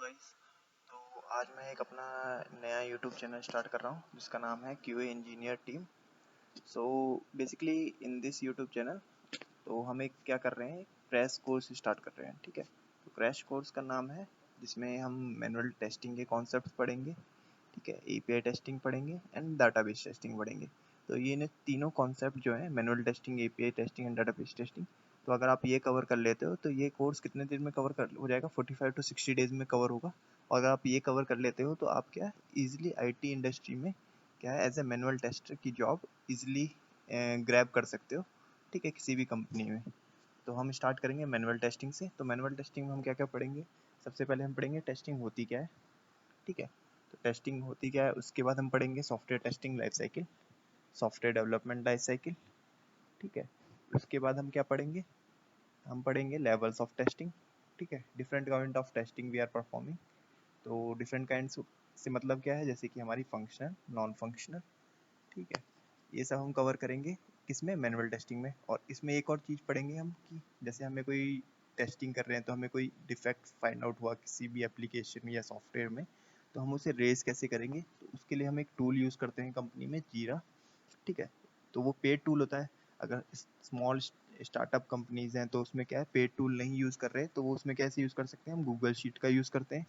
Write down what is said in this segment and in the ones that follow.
Guys. तो आज मैं एक अपना नया यूट्यूब चैनल स्टार्ट कर रहा हूँ जिसका नाम है QA engineer team. So basically in this YouTube channel तो हम एक क्या कर रहे हैं, क्रैश कोर्स स्टार्ट कर रहे हैं। ठीक है, तो क्रैश कोर्स का नाम है जिसमें हम मैनुअल टेस्टिंग के कॉन्सेप्ट पढ़ेंगे। ठीक है, API टेस्टिंग पढ़ेंगे एंड डाटाबेस टेस्टिंग पढ़ेंगे। तो ये तीनों कॉन्सेप्ट जो है, manual testing, API testing and database testing, तो अगर आप ये कवर कर लेते हो तो ये कोर्स कितने दिन में कवर कर हो जाएगा? 45 to 60 डेज में कवर होगा। और अगर आप ये कवर कर लेते हो तो आप क्या इजीली IT इंडस्ट्री में क्या है, एज ए मैनुअल टेस्टर की जॉब इजीली ग्रैब कर सकते हो। ठीक है, किसी भी कंपनी में। तो हम स्टार्ट करेंगे मैनुअल टेस्टिंग से। तो मैनुअल टेस्टिंग में हम क्या क्या पढ़ेंगे? सबसे पहले हम पढ़ेंगे टेस्टिंग होती क्या है। ठीक है, तो टेस्टिंग होती क्या है, उसके बाद हम पढ़ेंगे software testing life cycle, software development life cycle. ठीक है, उसके बाद हम क्या पढ़ेंगे? हम पढ़ेंगे लेवल्स ऑफ टेस्टिंग। ठीक है, different kind of testing we are performing. तो डिफरेंट काइंड से मतलब क्या है, जैसे कि हमारी फंक्शनल, नॉन फंक्शनल। ठीक है, ये सब हम कवर करेंगे किसमें? मैनुअल टेस्टिंग में। और इसमें एक और चीज़ पढ़ेंगे हम कि जैसे हमें कोई टेस्टिंग कर रहे हैं तो हमें कोई डिफेक्ट फाइंड आउट हुआ किसी भी एप्लीकेशन या सॉफ्टवेयर में, तो हम उसे रेज कैसे करेंगे? तो उसके लिए हम एक टूल यूज़ करते हैं कंपनी में, जीरा। ठीक है, तो वो पेड टूल होता है। अगर स्मॉल स्टार्टअप कंपनीज हैं तो उसमें क्या है, पेड टूल नहीं यूज़ कर रहे, तो वो उसमें कैसे यूज़ कर सकते हैं? हम गूगल शीट का यूज़ करते हैं,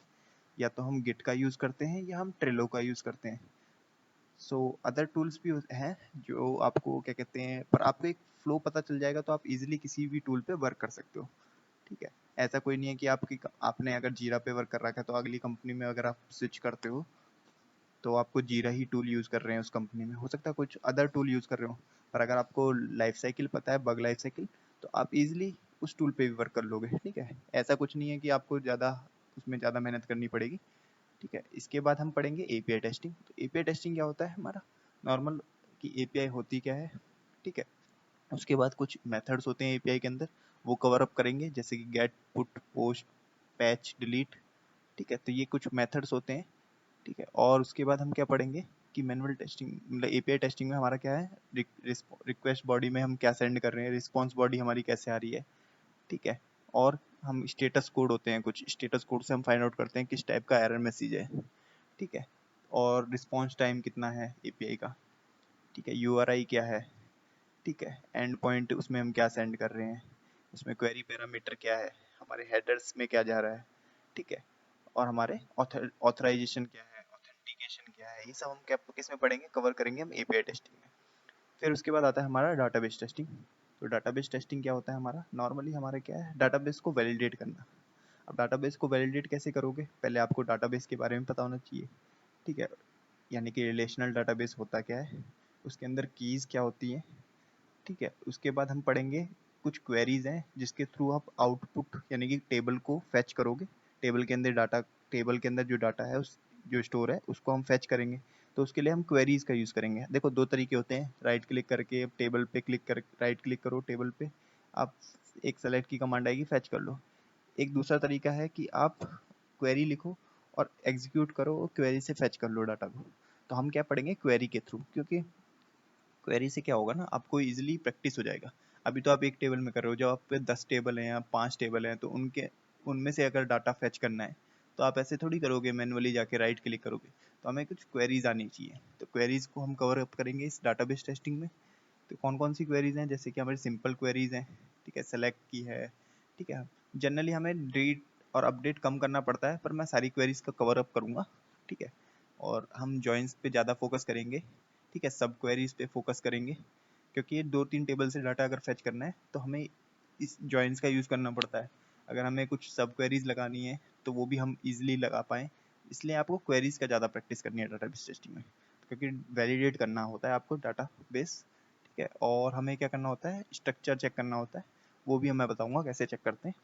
या तो हम गिट का यूज़ करते हैं, या हम ट्रेलो का यूज़ करते हैं। सो अदर टूल्स भी हैं जो आपको क्या कहते हैं, पर आपको एक फ्लो पता चल जाएगा तो आप इजीली किसी भी टूल पे वर्क कर सकते हो। ठीक है, ऐसा कोई नहीं है कि आपने अगर जीरा पे वर्क कर रखा है तो अगली कंपनी में अगर आप स्विच करते हो तो आपको जीरा ही टूल यूज़ कर रहे हैं उस कंपनी में। हो सकता है कुछ अदर टूल यूज़ कर रहे हो, पर अगर आपको लाइफ साइकिल पता है, बग लाइफ साइकिल, तो आप इजीली उस टूल पे भी वर्क कर लोगे। ठीक है, ऐसा कुछ नहीं है कि आपको ज़्यादा उसमें ज़्यादा मेहनत करनी पड़ेगी। ठीक है, इसके बाद हम पढ़ेंगे API टेस्टिंग। तो API टेस्टिंग क्या होता है हमारा? नॉर्मल कि API होती क्या है। ठीक है, उसके बाद कुछ मेथड्स होते हैं API के अंदर, वो कवर अप करेंगे, जैसे कि get, put, post, patch, delete. ठीक है, तो ये कुछ मेथड्स होते हैं। ठीक है, और उसके बाद हम क्या पढ़ेंगे कि मैनुअल टेस्टिंग मतलब API टेस्टिंग में हमारा क्या है, रिक्वेस्ट बॉडी में हम क्या सेंड कर रहे हैं, रिस्पॉन्स बॉडी हमारी कैसे आ रही है। ठीक है, और हम स्टेटस कोड होते हैं, कुछ स्टेटस कोड से हम फाइंड आउट करते हैं किस टाइप का एरर मैसेज है। ठीक है, और रिस्पॉन्स टाइम कितना है API का। ठीक है, URI क्या है। ठीक है, एंड पॉइंट उसमें हम क्या सेंड कर रहे हैं, उसमें क्वेरी पैरामीटर क्या है, हमारे हेडर्स में क्या जा रहा है। ठीक है, और हमारे ऑथराइजेशन क्या है, ऑथेंटिकेशन क्या है, ये सब हम क्या किस में पढ़ेंगे, कवर करेंगे हम API टेस्टिंग में। फिर उसके बाद आता है हमारा डाटाबेस टेस्टिंग। तो डाटाबेस टेस्टिंग क्या होता है हमारा? नॉर्मली हमारा क्या है, डाटाबेस को वैलिडेट करना। अब डाटाबेस को वैलिडेट कैसे करोगे? पहले आपको डाटाबेस के बारे में पता होना चाहिए। ठीक है, यानी कि रिलेशनल डाटाबेस होता क्या है, उसके अंदर कीज़ क्या होती हैं। ठीक है, उसके बाद हम पढ़ेंगे कुछ क्वेरीज हैं जिसके थ्रू आप आउटपुट यानी कि टेबल को फैच करोगे। टेबल के अंदर डाटा, टेबल के अंदर जो डाटा है उस जो स्टोर है उसको हम फैच करेंगे। तो उसके लिए हम क्वेरीज का यूज़ करेंगे। देखो दो तरीके होते हैं, राइट क्लिक करके टेबल पे क्लिक कर, राइट क्लिक करो टेबल पे, आप एक सेलेक्ट की कमांड आएगी, फैच कर लो। एक दूसरा तरीका है कि आप क्वेरी लिखो और एग्जीक्यूट करो और क्वेरी से फैच कर लो डाटा को। तो हम क्या पढ़ेंगे? क्वेरी के थ्रू, क्योंकि क्वेरी से क्या होगा ना, आपको इजीली प्रैक्टिस हो जाएगा। अभी तो आप एक टेबल में कर रहे हो, जब आप पे 10 टेबल हैं या 5 टेबल हैं तो उनमें से अगर डाटा फैच करना है तो आप ऐसे थोड़ी करोगे, मैनुअली जाके राइट क्लिक करोगे। तो हमें कुछ क्वेरीज आनी चाहिए, तो क्वेरीज को हम कवर अप करेंगे इस डाटाबेस टेस्टिंग में। तो कौन कौन सी क्वेरीज हैं? जैसे कि हमारी सिंपल क्वेरीज हैं। ठीक है, सेलेक्ट की है। ठीक है, जनरली हमें रीड और अपडेट कम करना पड़ता है, पर मैं सारी क्वेरीज का कवर अप करूंगा। ठीक है, और हम जॉइंस पे ज़्यादा फोकस करेंगे। ठीक है, सब क्वेरीज पे फोकस करेंगे, क्योंकि ये 2-3 टेबल से डाटा अगर फैच करना है तो हमें इस जॉइंस का यूज़ करना पड़ता है। अगर हमें कुछ सब क्वेरीज लगानी है तो वो भी हम इजीली लगा पाएँ, इसलिए आपको क्वेरीज का ज़्यादा प्रैक्टिस करनी है डाटाबेस टेस्टिंग में, क्योंकि वैलिडेट करना होता है आपको डाटाबेस। ठीक है, और हमें क्या करना होता है, स्ट्रक्चर चेक करना होता है, वो भी मैं बताऊंगा कैसे चेक करते हैं।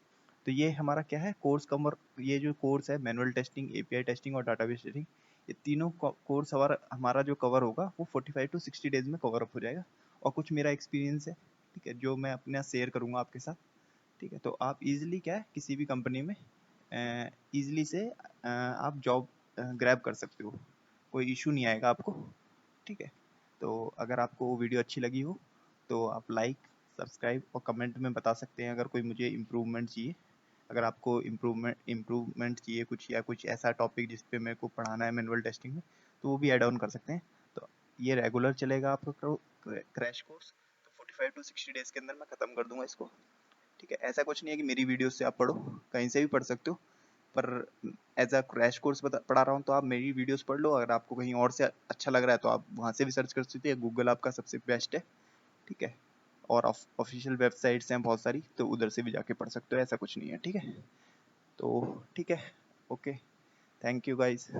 तो ये हमारा क्या है कोर्स कवर, ये जो कोर्स है मैनुअल टेस्टिंग, API टेस्टिंग और डाटाबेस टेस्टिंग, ये तीनों कोर्स हमारा जो कवर होगा वो 45 to 60 डेज में कवर अप हो जाएगा। और कुछ मेरा एक्सपीरियंस है, ठीक है, जो मैं अपना शेयर करूंगा आपके साथ। ठीक है, तो आप इजीली क्या है किसी भी कंपनी में इजीली से आप जॉब ग्रैब कर सकते हो, कोई इशू नहीं आएगा आपको। ठीक है, तो अगर आपको वीडियो अच्छी लगी हो तो आप लाइक, सब्सक्राइब और कमेंट में बता सकते हैं अगर कोई मुझे इम्प्रूवमेंट चाहिए। अगर आपको इम्प्रूवमेंट चाहिए कुछ या कुछ ऐसा टॉपिक जिस पे मेरे को पढ़ाना है मैनुअल टेस्टिंग में, तो वो भी ऐड ऑन कर सकते हैं। तो ये रेगुलर चलेगा आपका क्रैश कोर्स। तो 45 to 60 डेज के अंदर मैं ख़त्म कर दूंगा इसको। ठीक है, ऐसा कुछ नहीं है कि मेरी वीडियो से आप पढ़ो, कहीं से भी पढ़ सकते हो, पर एज अ क्रैश कोर्स पढ़ा रहा हूँ तो आप मेरी वीडियोस पढ़ लो। अगर आपको कहीं और से अच्छा लग रहा है तो आप वहाँ से भी सर्च कर सकते हैं, गूगल आपका सबसे बेस्ट है। ठीक है, और ऑफिशियल वेबसाइट्स हैं बहुत सारी, तो उधर से भी जाके पढ़ सकते हो, ऐसा कुछ नहीं है। ठीक है, तो ठीक है, ओके, थैंक यू गाइस।